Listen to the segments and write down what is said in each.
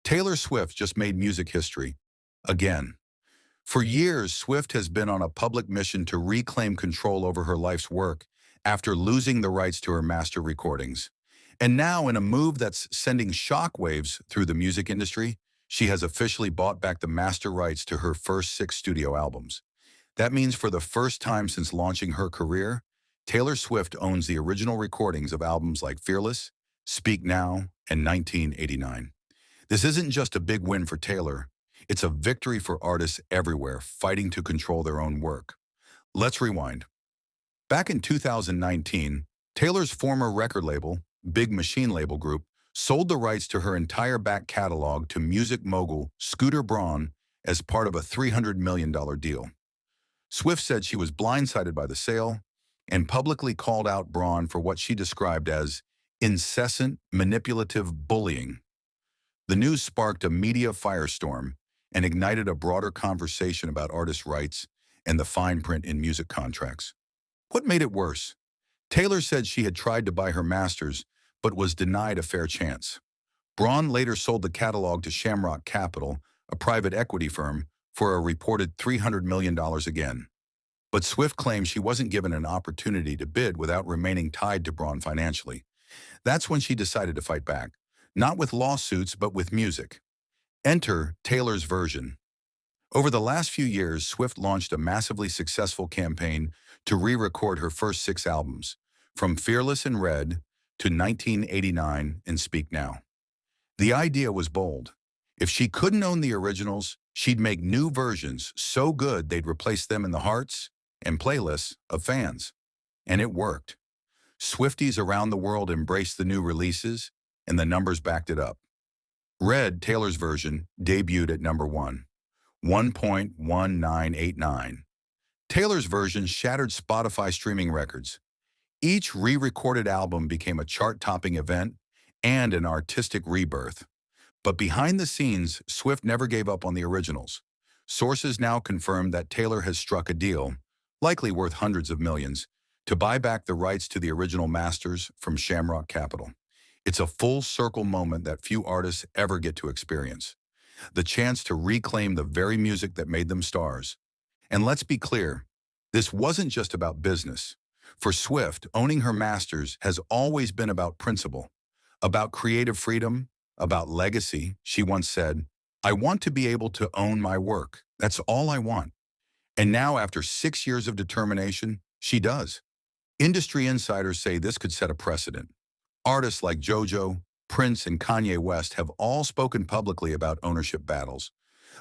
Taylor Swift just made music history. Again. For years, Swift has been on a public mission to reclaim control over her life's work after losing the rights to her master recordings. And now, in a move that's sending shockwaves through the music industry, she has officially bought back the master rights to her first 6 studio albums. That means for the first time since launching her career, Taylor Swift owns the original recordings of albums like Fearless, Speak Now, and 1989. This isn't just a big win for Taylor, it's a victory for artists everywhere fighting to control their own work. Let's rewind. Back in 2019, Taylor's former record label, Big Machine Label Group, sold the rights to her entire back catalog to music mogul Scooter Braun as part of a $300 million deal. Swift said she was blindsided by the sale and publicly called out Braun for what she described as incessant, manipulative bullying. The news sparked a media firestorm and ignited a broader conversation about artists' rights and the fine print in music contracts. What made it worse? Taylor said she had tried to buy her masters, but was denied a fair chance. Braun later sold the catalog to Shamrock Capital, a private equity firm, for a reported $300 million again. But Swift claims she wasn't given an opportunity to bid without remaining tied to Braun financially. That's when she decided to fight back, not with lawsuits, but with music. Enter Taylor's version. Over the last few years, Swift launched a massively successful campaign to re-record her first 6 albums, from Fearless and Red to 1989 and Speak Now. The idea was bold. If she couldn't own the originals, she'd make new versions so good they'd replace them in the hearts and playlists of fans. And it worked. Swifties around the world embraced the new releases, and the numbers backed it up. Red, Taylor's version, debuted at number 1, 1.1989. Taylor's version shattered Spotify streaming records. Each re-recorded album became a chart-topping event and an artistic rebirth. But behind the scenes, Swift never gave up on the originals. Sources now confirm that Taylor has struck a deal, likely worth hundreds of millions, to buy back the rights to the original masters from Shamrock Capital. It's a full-circle moment that few artists ever get to experience. The chance to reclaim the very music that made them stars. And let's be clear, this wasn't just about business. For Swift, owning her masters has always been about principle, about creative freedom, about legacy. She once said, "I want to be able to own my work. That's all I want." And now, after 6 years of determination, she does. Industry insiders say this could set a precedent. Artists like JoJo, Prince, and Kanye West have all spoken publicly about ownership battles.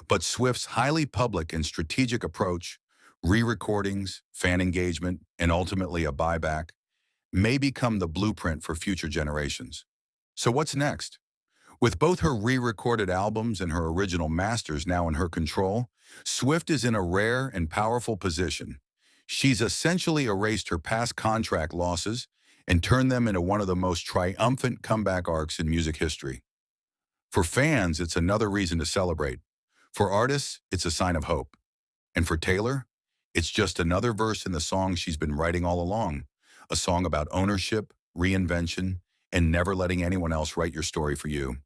But Swift's highly public and strategic approach, re-recordings, fan engagement, and ultimately a buyback, may become the blueprint for future generations. So what's next? With both her re-recorded albums and her original masters now in her control, Swift is in a rare and powerful position. She's essentially erased her past contract losses and turned them into one of the most triumphant comeback arcs in music history. For fans, it's another reason to celebrate. For artists, it's a sign of hope. And for Taylor, it's just another verse in the song she's been writing all along, a song about ownership, reinvention, and never letting anyone else write your story for you.